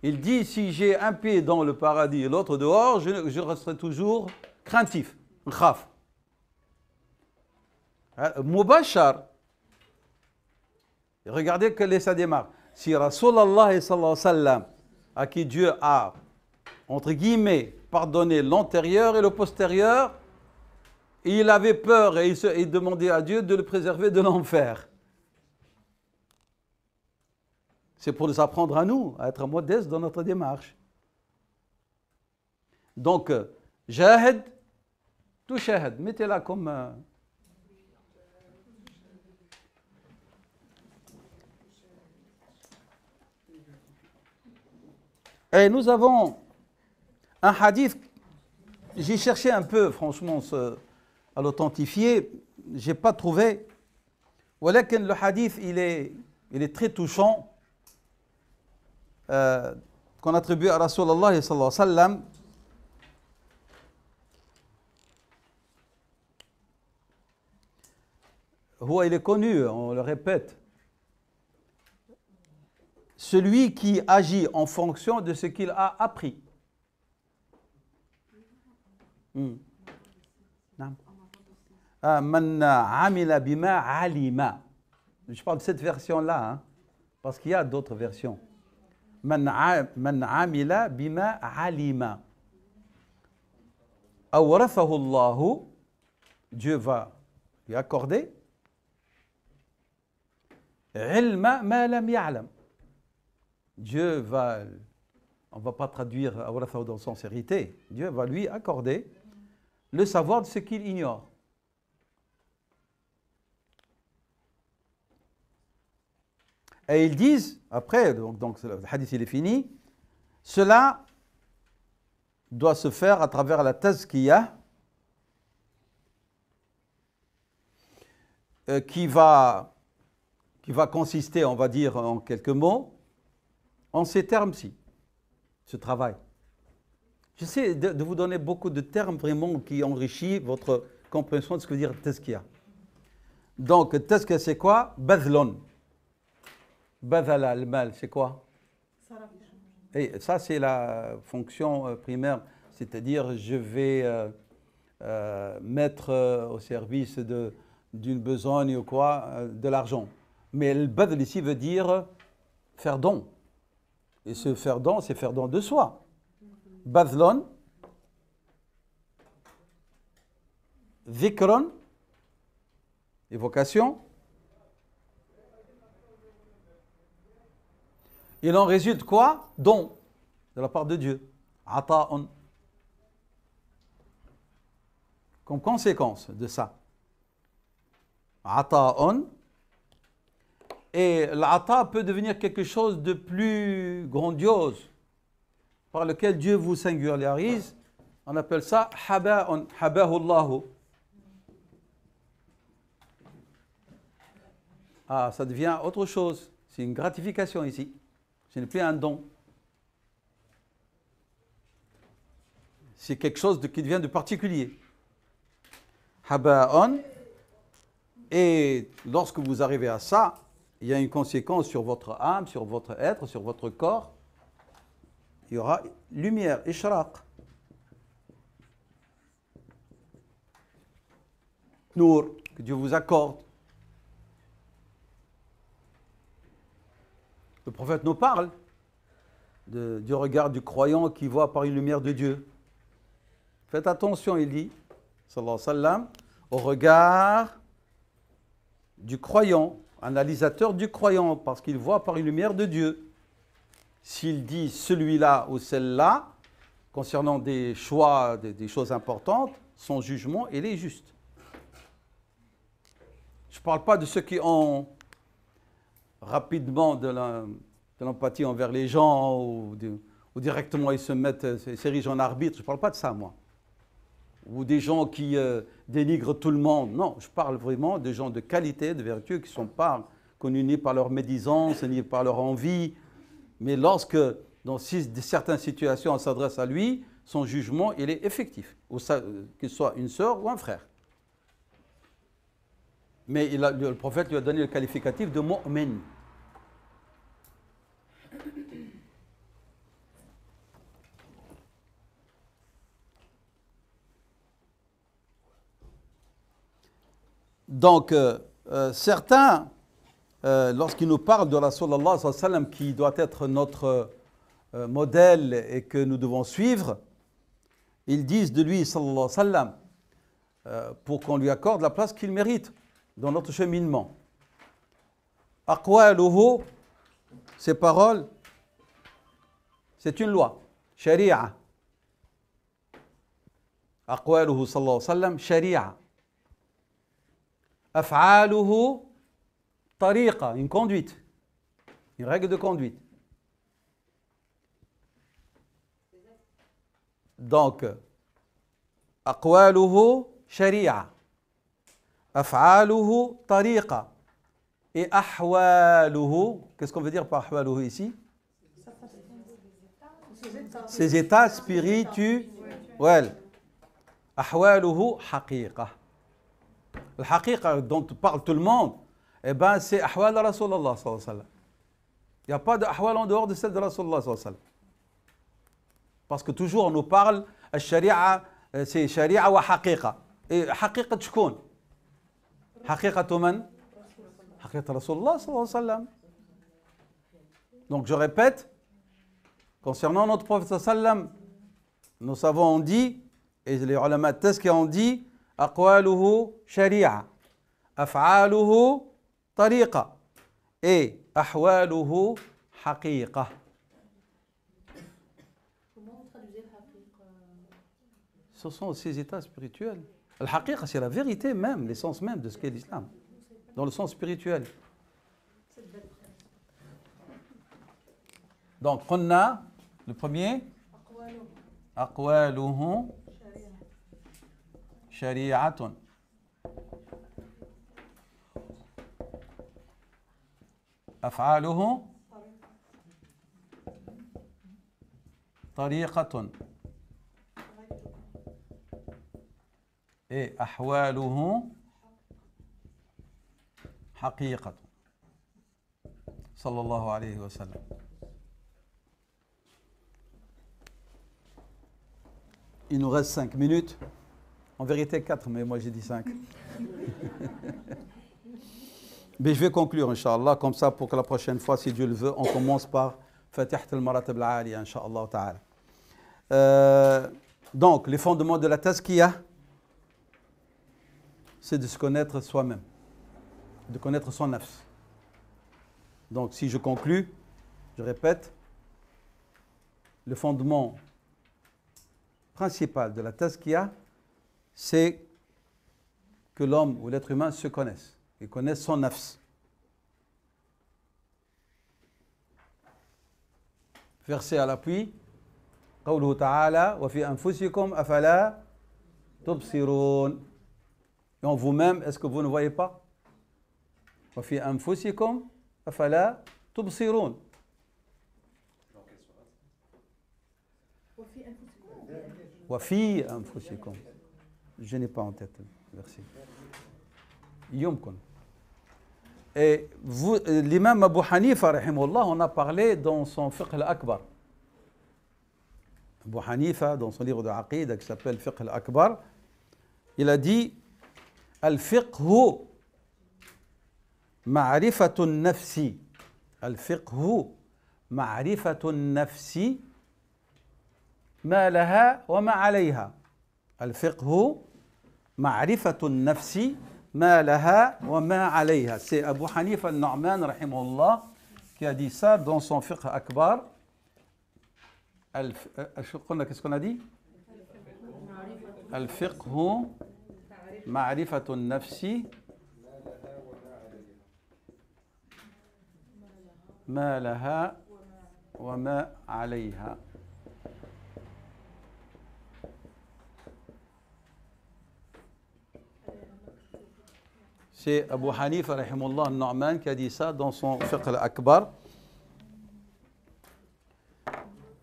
il dit si j'ai un pied dans le paradis et l'autre dehors, je resterai toujours craintif, khaf. Mubashshar. Regardez quelle est sa démarche. Si Rasulallah sallallahu alayhi wa sallam, à qui Dieu a entre guillemets pardonné l'antérieur et le postérieur, et il avait peur et il demandait à Dieu de le préserver de l'enfer. C'est pour nous apprendre à nous, à être modestes dans notre démarche. Donc, jahid, tout shahid, mettez-la comme... Et nous avons un hadith, j'ai cherché un peu, franchement, à l'authentifier, je n'ai pas trouvé. Le hadith, il est très touchant, qu'on attribue à Rasulallah sallallahu alayhi wa sallam. Il est connu, on le répète. Celui qui agit en fonction de ce qu'il a appris. نعم. من عمل بما علم. Je parle de cette version-là, hein, parce qu'il y a d'autres versions. من عمل بما علم. أورثه الله. Dieu va lui accorder. علم ما لم يعلم. Dieu va, on ne va pas traduire أورثه dans son sens hérité. Dieu va lui accorder le savoir de ce qu'il ignore. Et ils disent, après, donc le hadith il est fini, cela doit se faire à travers la tazkiyah qui va consister, on va dire en quelques mots, en ces termes-ci, ce travail. J'essaie de vous donner beaucoup de termes vraiment qui enrichissent votre compréhension de ce que veut dire tazkiyah. Donc, tazkiyah c'est quoi? Badlon. Badala, le mal, c'est quoi? Et ça, c'est la fonction primaire, c'est-à-dire je vais mettre au service d'une besogne ou quoi, de l'argent. Mais le badl ici veut dire faire don. Et ce faire don, c'est faire don de soi. Badlon, dhikron, évocation. Il en résulte quoi? Don, de la part de Dieu. Ata'un. Comme conséquence de ça. Ata'un. Et l'ata peut devenir quelque chose de plus grandiose, par lequel Dieu vous singularise. On appelle ça haba'un, habahullahu. Ah, ça devient autre chose. C'est une gratification ici. Ce n'est plus un don. C'est quelque chose qui devient de particulier. Haba'an. Et lorsque vous arrivez à ça, il y a une conséquence sur votre âme, sur votre être, sur votre corps. Il y aura lumière, ishraq. Nour, que Dieu vous accorde. Le prophète nous parle du regard du croyant qui voit par une lumière de Dieu. Faites attention, il dit, sallallahu alayhi wa sallam, au regard du croyant, analysateur du croyant, parce qu'il voit par une lumière de Dieu. S'il dit celui-là ou celle-là, concernant des choix, des choses importantes, son jugement, il est juste. Je ne parle pas de ceux qui ont rapidement de l'empathie envers les gens ou directement ils s'érigent en arbitre. Je ne parle pas de ça, moi. Ou des gens qui dénigrent tout le monde. Non, je parle vraiment de gens de qualité, de vertu, qui ne sont pas connus ni par leur médisance, ni par leur envie. Mais lorsque, dans certaines situations, on s'adresse à lui, son jugement, il est effectif. Qu'il soit une sœur ou un frère. Mais le prophète lui a donné le qualificatif de mu'min. Donc, certains, lorsqu'ils nous parlent de Rasulullah sallallahu alayhi wa sallam, qui doit être notre modèle et que nous devons suivre, ils disent de lui, sallallahu alayhi wa sallam, pour qu'on lui accorde la place qu'il mérite dans notre cheminement. Aqwaluhu, ces paroles, c'est une loi, sharia. Aqwaluhu sallallahu alayhi wa sallam, sharia. Af'aluhu, tariqa, une conduite, une règle de conduite. Donc, aqwaluhu, sharia. Af'aluhu, tariqa. Et ahwaluhu, qu'est-ce qu'on veut dire par ahwaluhu ici? Ses états spirituels. Ahwaluhu, haqiqa. Le haqiqa dont parle tout le monde, eh ben c'est ahwal de Rasulullah sallallahu alayhi wa sallam. Il n'y a pas d'ahwal en dehors de celle de Rasulullah sallallahu alayhi wa sallam. Parce que toujours on nous parle, al-sharia سي شريعة وحقيقة. حقيقة شكون؟ حقيقة من؟ حقيقة رسول الله صلى الله عليه وسلم. Donc je répète, concernant notre prophète صلى الله عليه وسلم, nous avons dit, et les ulama de tazkiya ont dit, أقواله شريعة, أفعاله طريقة, et أحواله حقيقة. Comment vous traduisez le haqiqa? Ce sont ces états spirituels. Le haqiqa, c'est la vérité même, l'essence même de ce qu'est l'islam, dans le sens spirituel. Donc, on a le premier, أقواله شريعة. أفعاله طريقة. et أحواله حقيقة. صلى الله عليه وسلم. Il nous reste 5 minutes. En vérité 4, mais moi j'ai dit 5. Mais je vais conclure, Inch'Allah, comme ça pour que la prochaine fois, si Dieu le veut, on commence par Fatihat al-Maratib al-Aliya, Inch'Allah ta'ala. Donc, les fondements de la tazkiya, c'est de se connaître soi-même, de connaître son nafs. Donc, si je conclus, je répète, le fondement principal de la tazkiya, c'est que l'homme ou l'être humain se connaisse, et connaisse son nafs. Verset à l'appui, قوله تعالى وفي أنفسكم أفلا تبصرون. Et en vous-même, est-ce que vous ne voyez pas? وفي أنفسكم أفلا تبصرون. وفي أنفسكم. Je n'ai pas en tête le verset. يمكن. Et vous, l'imam Abu Hanifa, rahimahullah, on a parlé dans son fiqh al-akbar. Abu Hanifa, dans son livre de Aqida qui s'appelle Fiqh al-Akbar, il a dit Al-fiqhu ma'rifatun nafsi. Al-fiqhu ma'rifatun nafsi ma laha wa ma alayha. Al-fiqhu ma'rifatun nafsi ma laha wa ma alayha. C'est Abu Hanifa al-Nu'man, rahimahullah, qui a dit ça dans son Fiqh Akbar. Qu'est-ce qu'on a dit? Al-fiqhu ma'rifatun nafsi ma laha wa ma alayha. C'est Abu Hanifa, rahimahullah, al-Nu'man, qui a dit ça dans son Fiqh al-Akbar.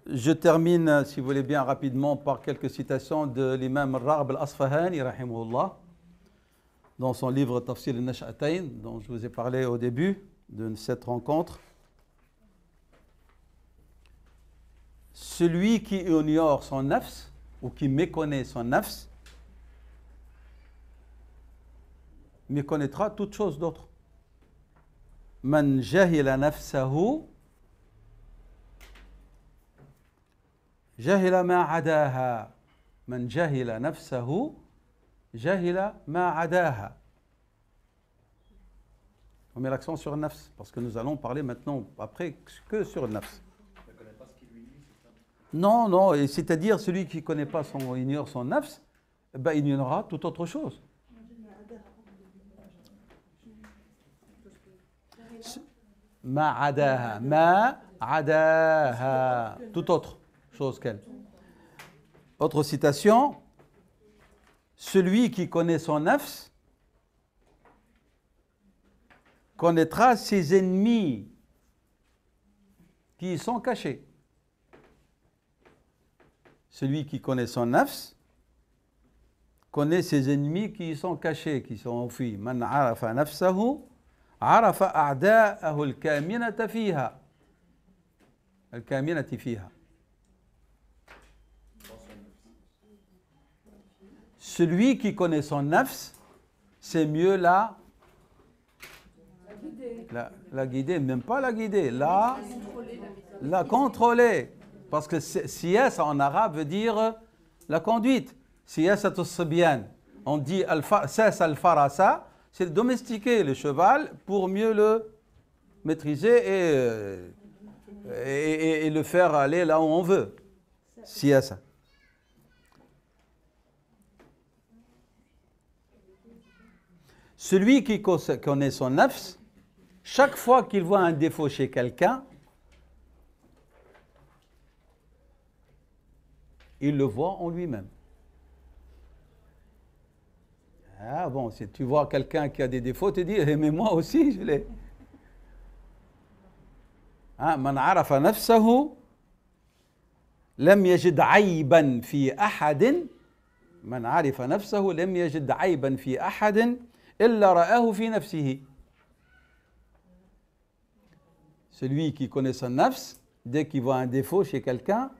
Je termine, si vous voulez bien, rapidement par quelques citations de l'imam al-Raghib al-Asfahani, rahimahullah, dans son livre Tafsir al-Nash'atayn, dont je vous ai parlé au début de cette rencontre. Celui qui ignore son nafs, ou qui méconnaît son nafs, méconnaîtra toute chose d'autre. Man jahila nafsahu jahila ma adaha. Man jahila nafsahu jahila ma adaha. On met l'accent sur le nafs, parce que nous allons parler maintenant, après, que sur le nafs. Il ne connaît pas ce qui lui nuit, c'est ça? Non, non, et c'est-à-dire celui qui ne connaît pas ignore son nafs, ben, il ignorera toute autre chose. Ma adaha, ma adaha, toute autre chose qu'elle. Autre citation, celui qui connaît son nafs connaîtra ses ennemis qui y sont cachés. Celui qui connaît son nafs connaît ses ennemis qui y sont cachés, qui sont enfuis. Man arafa nafsahu عرف أعداءه الكامنة فيها الكامنة فيها celui qui connaît son nafs, c'est mieux la guider, même pas la guider, la contrôler. Parce que siyasa en arabe veut dire la conduite. Siyasat as-sibyan. On dit sas al-farasa, c'est domestiquer le cheval pour mieux le maîtriser et le faire aller là où on veut. Siyasa. Celui qui connaît son nafs, chaque fois qu'il voit un défaut chez quelqu'un, il le voit en lui-même. Ah bon, si tu vois quelqu'un qui a des défauts, tu dis, mais moi aussi, je l'ai. Man arafa nafsahu, lam yajid ayban fi ahadin. Man arafa nafsahu, lam yajid ayban fi ahadin, illa ra'ahu fi nafsihi. Celui qui connaît son nafs, dès qu'il voit un défaut chez quelqu'un,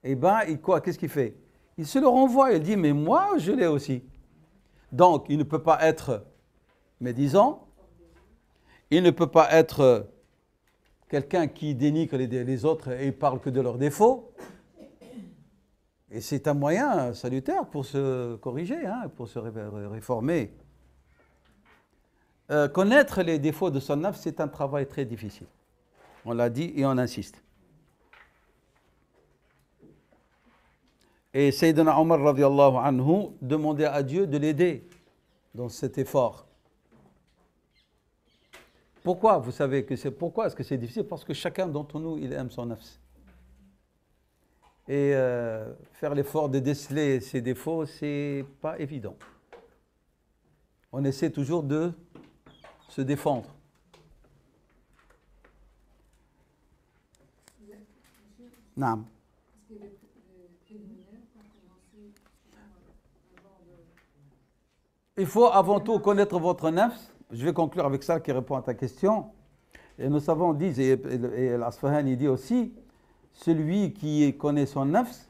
eh bien, qu'est-ce qu'il fait? Il se le renvoie, il dit, mais moi, je l'ai aussi. Donc, il ne peut pas être médisant, il ne peut pas être quelqu'un qui dénigre les autres et parle que de leurs défauts. Et c'est un moyen salutaire pour se corriger, pour se réformer. Connaître les défauts de son nafs, c'est un travail très difficile. On l'a dit et on insiste. Et Sayyidina Omar radiallahu anhu demandait à Dieu de l'aider dans cet effort. Pourquoi? Vous savez que pourquoi est-ce que c'est difficile? Parce que chacun d'entre nous, il aime son nafs. Et faire l'effort de déceler ses défauts, c'est pas évident. On essaie toujours de se défendre. Naam. Il faut avant tout connaître votre nafs. Je vais conclure avec ça qui répond à ta question. Et nous savons, disent, et l'Asfahani dit aussi, celui qui connaît son nafs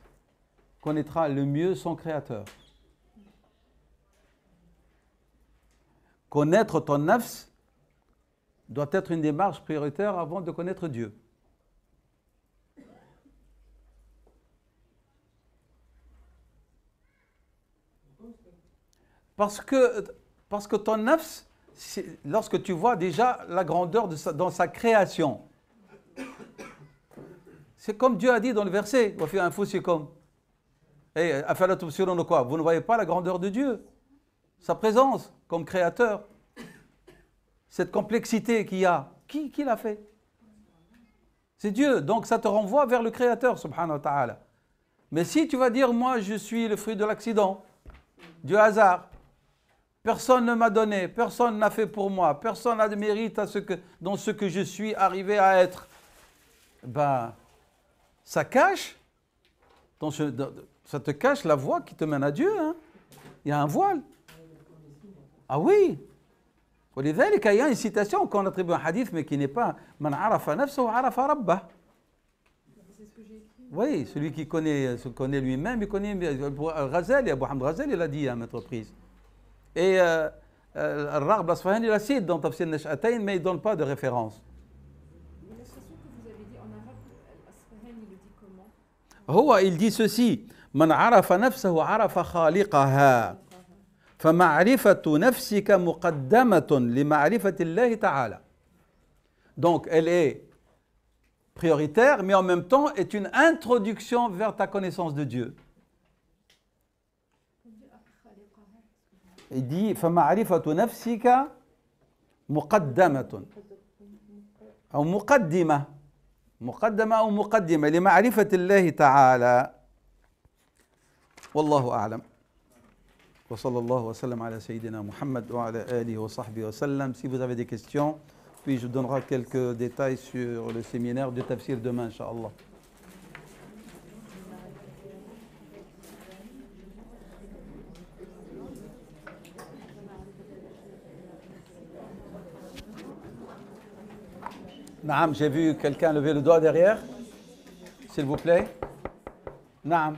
connaîtra le mieux son créateur. Connaître ton nafs doit être une démarche prioritaire avant de connaître Dieu. Parce que ton nafs, lorsque tu vois déjà la grandeur dans sa création, c'est comme Dieu a dit dans le verset, vous ne voyez pas la grandeur de Dieu, sa présence comme créateur, cette complexité qu'il y a, qui l'a fait? C'est Dieu, donc ça te renvoie vers le créateur, subhanahu wa ta'ala. Mais si tu vas dire, moi je suis le fruit de l'accident, du hasard, personne ne m'a donné, personne n'a fait pour moi, personne n'a de mérite dans ce que je suis arrivé à être. Ben, ça cache, ça te cache la voie qui te mène à Dieu. Il y a un voile. Ah oui. Il y a une citation qu'on attribue à un hadith, mais qui n'est pas « Man arafa nafsahu arafa rabbah ». Oui, celui qui se connaît lui-même, il connaît Ghazali, Abu Hamd Ghazali, il a dit à maintes reprises. Et Al-Raghb al-Asfahani la cite dans Tafsir Nash'atayn, mais il ne donne pas de référence. L'expression que vous avez dit en arabe, Al-Asfahani le dit comment? Il dit ceci: Man arafa nafsahu arafa khaliqaha. فمعرفة نفسك مقدمة لمعرفة الله تعالى. Donc elle est prioritaire, mais en même temps est une introduction vers ta connaissance de Dieu. Il dit فمعرفة نفسك مقدمة أو مقدمة أو مقدمة لمعرفة الله تعالى. والله أعلم. وصلى الله وسلم على سيدنا محمد وعلى آله وصحبه وسلم. Si vous avez des questions, puis je donnerai quelques détails sur le séminaire de tafsir demain, Inch'Allah. Naam, j'ai vu quelqu'un lever le doigt derrière. S'il vous plaît. Naam.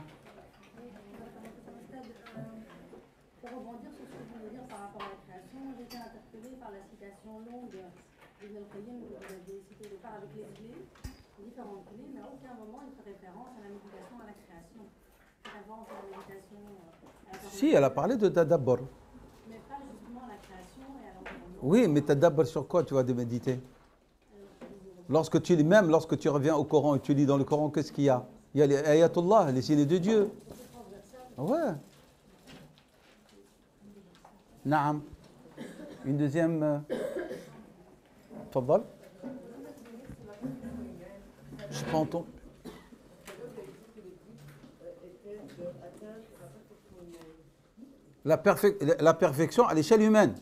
interpellée par la citation longue d'Ibn al-Qayyim que vous avez citée au départ avec les clés, différentes clés, mais à aucun moment il fait référence à la méditation à la création. Avant, la méditation à la Si, elle a parlé de tadabbur. mais pas justement à la création et à l'environnement. Oui, mais tadabbur sur quoi tu vas méditer? Lorsque tu lis, même lorsque tu reviens au Coran et tu lis dans le Coran, qu'est-ce qu'il y a? Il y a les ayatullah, les signes de Dieu. Ouais. Naam. Une deuxième. Tfaddal. Je pas entendu. La perfection à l'échelle humaine.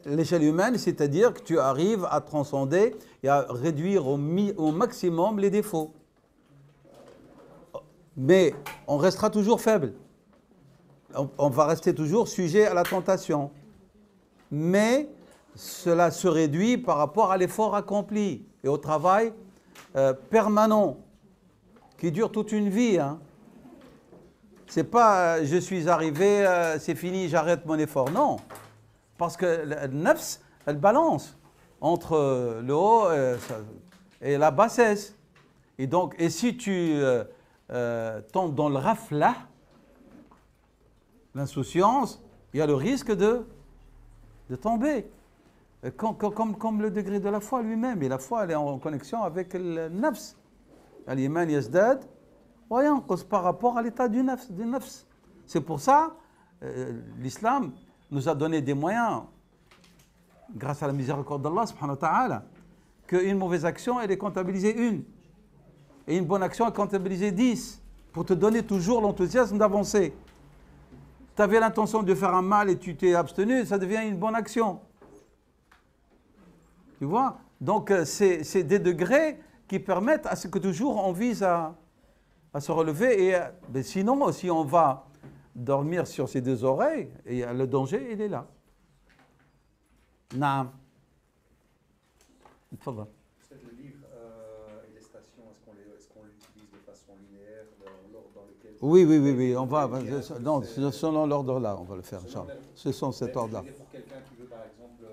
L'échelle humaine, c'est-à-dire que tu arrives à transcender et à réduire au maximum les défauts. Mais on restera toujours faible. On va rester toujours sujet à la tentation. Mais cela se réduit par rapport à l'effort accompli et au travail permanent qui dure toute une vie. Hein. C'est pas je suis arrivé, c'est fini, j'arrête mon effort. Non. Parce que le nafs, elle balance entre le haut et la bassesse. Et donc, et si tu tombes dans le raflah, l'insouciance, il y a le risque de tomber. Comme le degré de la foi lui-même. Et la foi, elle est en connexion avec le nafs. Al-iman yazdad wa yanqus par rapport à l'état du nafs. C'est pour ça, l'islam nous a donné des moyens, grâce à la miséricorde d'Allah, subhanahu wa ta'ala, qu'une mauvaise action, elle est comptabilisée 1. Et une bonne action est comptabilisée 10. Pour te donner toujours l'enthousiasme d'avancer. Tu avais l'intention de faire un mal et tu t'es abstenu, ça devient une bonne action. Tu vois? Donc, c'est des degrés qui permettent à ce que toujours on vise à se relever. Et sinon, si on va dormir sur ses deux oreilles, et le danger, il est là. Naam. Tfadal. Le livre et les stations, est-ce qu'on l'utilise de façon linéaire dans l'ordre dans lequel... Oui, on va, non, selon l'ordre là, on va le faire. Ce sont cet ordre-là. Pour quelqu'un qui veut, par exemple,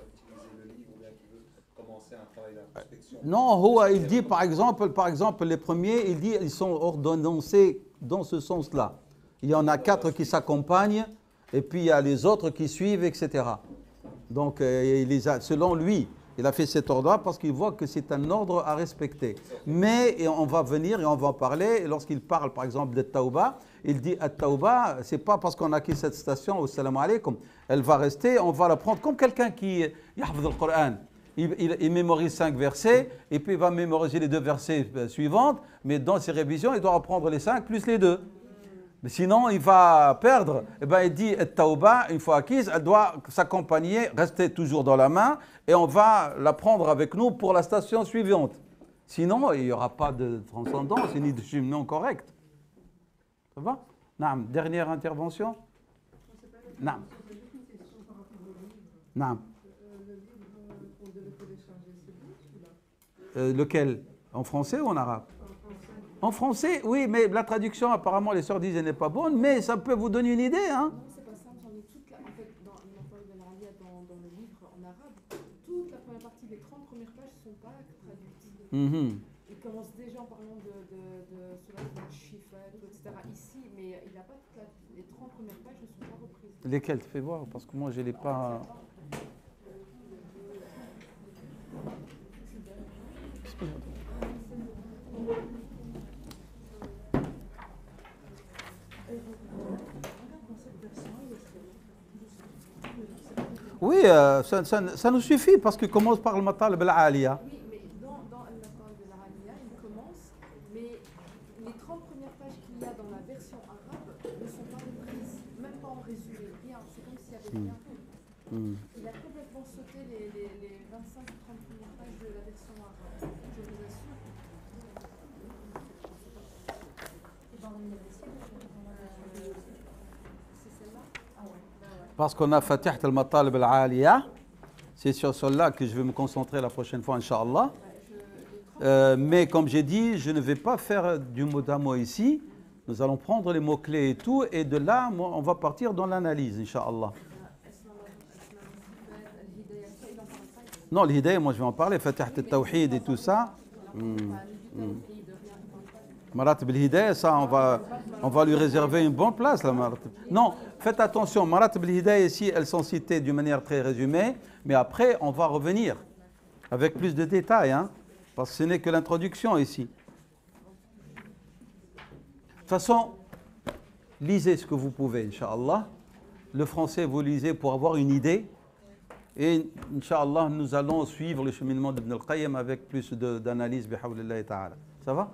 utiliser le livre ou bien qui veut commencer un travail d'introspection. Non, il dit par exemple, les premiers, il dit ils sont ordonnancés dans ce sens-là. Il y en a 4 qui s'accompagnent, et puis il y a les autres qui suivent, etc. Donc, selon lui, il a fait cet ordre-là parce qu'il voit que c'est un ordre à respecter. Mais on va venir et on va en parler. Et lorsqu'il parle, par exemple, de Tauba, il dit « Tauba, c'est pas parce qu'on a acquis cette station, au salam alaikum, elle va rester, on va la prendre comme quelqu'un qui yahfaz le Coran. Il mémorise 5 versets, et puis il va mémoriser les 2 versets suivants, mais dans ses révisions, il doit reprendre les 5 plus les 2. Mais sinon, il va perdre. Eh bien, il dit, Tauba, une fois acquise, elle doit s'accompagner, rester toujours dans la main, et on va la prendre avec nous pour la station suivante. Sinon, il n'y aura pas de transcendance, ni de cheminement correct. Ça va? Naam. Dernière intervention? Naam. Naam. Lequel? En français ou en arabe? En français, oui, mais la traduction, apparemment, les sœurs disent qu'elle n'est pas bonne, mais ça peut vous donner une idée, hein? Non, c'est pas simple, j'en ai toute la... En fait, dans le livre en arabe, toute la première partie des 30 premières pages ne sont pas traduites. Il commence déjà en parlant de cela, de Shifa, etc. ici, mais il n'a pas les 30 premières pages ne sont pas reprises. Lesquelles? Fais voir, parce que moi, je ne l'ai pas... Oui, ça nous suffit parce qu'il commence par le matal al-aliya. Oui, mais dans le matal al-aliya, il commence, mais les 30 premières pages qu'il y a dans la version arabe ne sont pas reprises, même pas en résumé, rien. C'est comme s'il y avait rien. Il a complètement sauté les 25 ou 30 premières pages de la version arabe, je vous assure. Et dans le c'est celle-là? Ah ouais. Parce qu'on a Fatih al-Matalib al-Aliya. C'est sur celle-là que je vais me concentrer la prochaine fois, Inch'Allah. Mais comme j'ai dit, je ne vais pas faire du mot à mot ici. Nous allons prendre les mots-clés et tout. Et de là, on va partir dans l'analyse, Inch'Allah. Non, l'hidayah, moi je vais en parler, Fatihat al-Tawhid et tout ça. Maratib al-Hidayah, ça, on va lui réserver une bonne place. Là, non, faites attention, Maratib al-Hidayah, ici, elles sont citées d'une manière très résumée, mais après, on va revenir avec plus de détails, hein, parce que ce n'est que l'introduction ici. De toute façon, lisez ce que vous pouvez, Inch'Allah. Le français, vous lisez pour avoir une idée. Et Inch'Allah, nous allons suivre le cheminement d'Ibn al-Qayyim avec plus d'analyse, bihawlillahi ta'ala. Ça va?